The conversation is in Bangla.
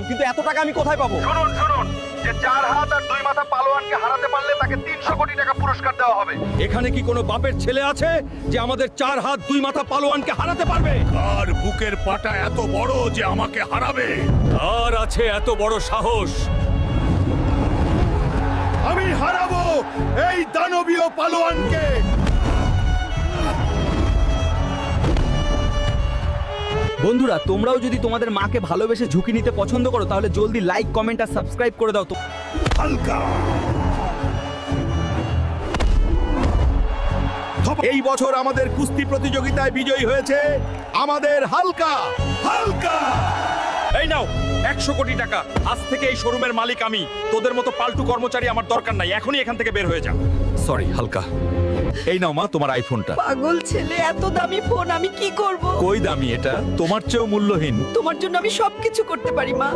কিন্তু এত টাকা আমি কোথায় পাবো? শুনুন শুনুন, যে 4 হাত আর 2 মাথা পালোয়ানকে হারাতে পারলে তাকে 300 কোটি টাকা পুরস্কার দেওয়া হবে। এখানে কি কোনো বাপের ছেলে আছে যে আমাদের 4 হাত 2 মাথা পালোয়ানকে হারাতে পারবে? আর বুকের পাটা এত বড় যে আমাকে হারাবে? আর আছে এত বড় সাহস? আমি হারাবো এই দানবীয় পালোয়ানকে। বন্ধুরা, তোমরাও যদি তোমাদের মাকে ভালোবেসে ঝুঁকি নিতে পছন্দ করো তাহলে জলদি লাইক, কমেন্ট আর সাবস্ক্রাইব করে দাও তো। হালকা। এই বছর আমাদের কুস্তি প্রতিযোগিতায় বিজয়ী হয়েছে আমাদের হালকা। হালকা। এই নাও 100 কোটি টাকা। আজ থেকে এই শোরুমের মালিক আমি। তোদের মতো পাল্টু কর্মচারী আমার দরকার নাই। এখনই এখান থেকে বের হয়ে যা। সরি হালকা। এই নাও মা তোমার আইফোনটা। পাগল ছেলে, এত দামি ফোন আমি কি করব? কই দামি এটা? তোমার চেয়েও মূল্যহীন। তোমার জন্য আমি সবকিছু করতে পারি মা।